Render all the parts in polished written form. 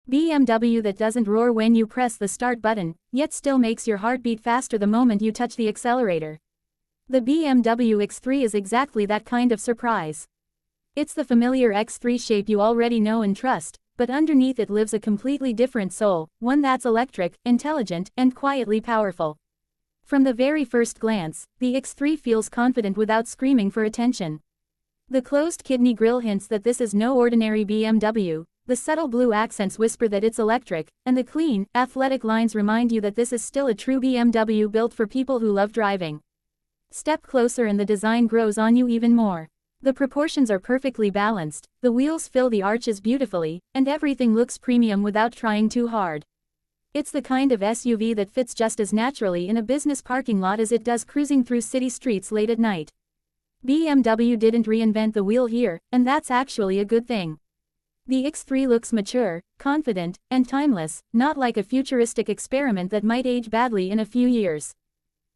BMW that doesn't roar when you press the start button, yet still makes your heart beat faster the moment you touch the accelerator. The BMW X3 is exactly that kind of surprise. It's the familiar X3 shape you already know and trust, but underneath it lives a completely different soul, one that's electric, intelligent, and quietly powerful. From the very first glance, the X3 feels confident without screaming for attention. The closed kidney grille hints that this is no ordinary BMW, the subtle blue accents whisper that it's electric, and the clean, athletic lines remind you that this is still a true BMW built for people who love driving. Step closer and the design grows on you even more. The proportions are perfectly balanced, the wheels fill the arches beautifully, and everything looks premium without trying too hard. It's the kind of SUV that fits just as naturally in a business parking lot as it does cruising through city streets late at night. BMW didn't reinvent the wheel here, and that's actually a good thing. The X3 looks mature, confident, and timeless, not like a futuristic experiment that might age badly in a few years.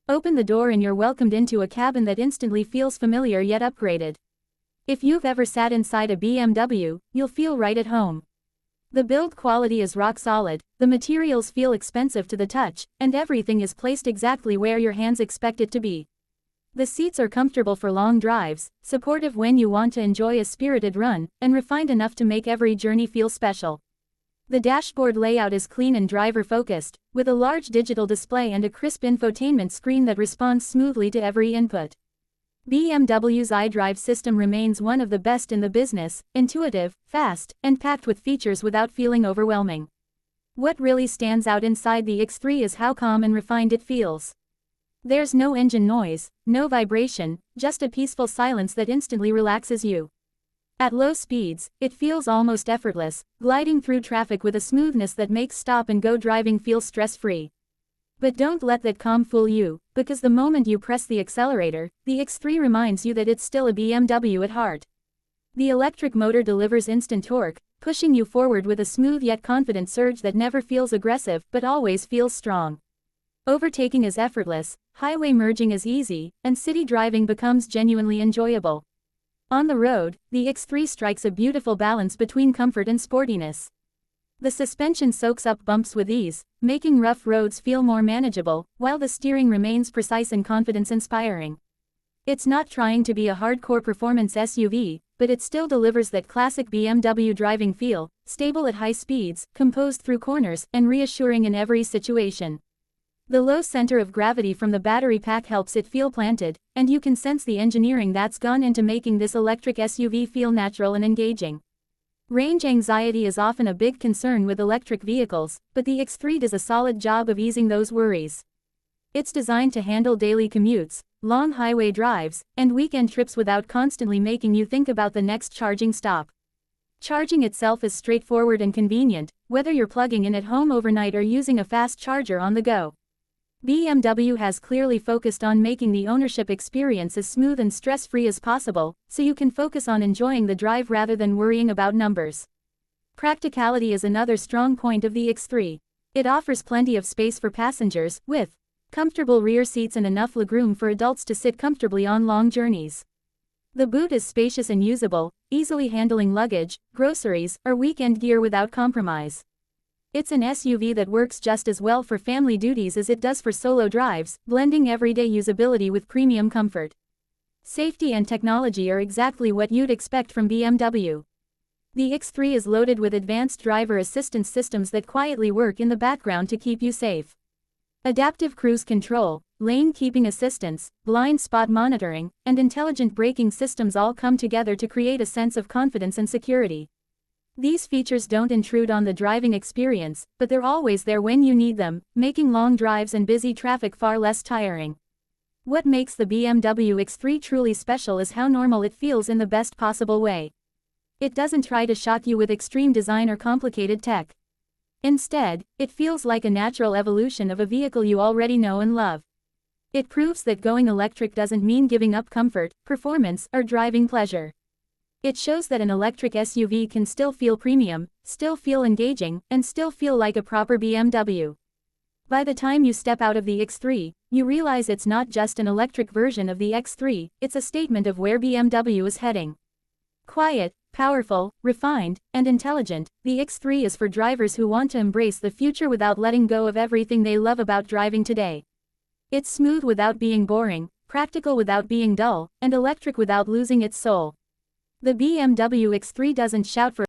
Open the door and you're welcomed into a cabin that instantly feels familiar yet upgraded. If you've ever sat inside a BMW, you'll feel right at home. The build quality is rock solid, the materials feel expensive to the touch, and everything is placed exactly where your hands expect it to be. The seats are comfortable for long drives, supportive when you want to enjoy a spirited run, and refined enough to make every journey feel special. The dashboard layout is clean and driver-focused, with a large digital display and a crisp infotainment screen that responds smoothly to every input. BMW's iDrive system remains one of the best in the business, intuitive, fast, and packed with features without feeling overwhelming. What really stands out inside the X3 is how calm and refined it feels. There's no engine noise, no vibration, just a peaceful silence that instantly relaxes you. At low speeds, it feels almost effortless, gliding through traffic with a smoothness that makes stop-and-go driving feel stress-free. But don't let that calm fool you, because the moment you press the accelerator, the X3 reminds you that it's still a BMW at heart. The electric motor delivers instant torque, pushing you forward with a smooth yet confident surge that never feels aggressive but always feels strong. Overtaking is effortless, highway merging is easy, and city driving becomes genuinely enjoyable. On the road, the X3 strikes a beautiful balance between comfort and sportiness. The suspension soaks up bumps with ease, making rough roads feel more manageable, while the steering remains precise and confidence-inspiring. It's not trying to be a hardcore performance SUV, but it still delivers that classic BMW driving feel, stable at high speeds, composed through corners, and reassuring in every situation. The low center of gravity from the battery pack helps it feel planted, and you can sense the engineering that's gone into making this electric SUV feel natural and engaging. Range anxiety is often a big concern with electric vehicles, but the X3 does a solid job of easing those worries. It's designed to handle daily commutes, long highway drives, and weekend trips without constantly making you think about the next charging stop. Charging itself is straightforward and convenient, whether you're plugging in at home overnight or using a fast charger on the go. BMW has clearly focused on making the ownership experience as smooth and stress-free as possible, so you can focus on enjoying the drive rather than worrying about numbers. Practicality is another strong point of the X3. It offers plenty of space for passengers, with comfortable rear seats and enough legroom for adults to sit comfortably on long journeys. The boot is spacious and usable, easily handling luggage, groceries, or weekend gear without compromise. It's an SUV that works just as well for family duties as it does for solo drives, blending everyday usability with premium comfort. Safety and technology are exactly what you'd expect from BMW. The X3 is loaded with advanced driver assistance systems that quietly work in the background to keep you safe. Adaptive cruise control, lane keeping assistance, blind spot monitoring, and intelligent braking systems all come together to create a sense of confidence and security. These features don't intrude on the driving experience, but they're always there when you need them, making long drives and busy traffic far less tiring. What makes the BMW X3 truly special is how normal it feels in the best possible way. It doesn't try to shock you with extreme design or complicated tech. Instead, it feels like a natural evolution of a vehicle you already know and love. It proves that going electric doesn't mean giving up comfort, performance, or driving pleasure. It shows that an electric SUV can still feel premium, still feel engaging, and still feel like a proper BMW. By the time you step out of the X3, you realize it's not just an electric version of the X3, it's a statement of where BMW is heading. Quiet, Powerful, refined, and intelligent, the X3 is for drivers who want to embrace the future without letting go of everything they love about driving today. It's smooth without being boring, practical without being dull, and electric without losing its soul. The BMW X3 doesn't shout for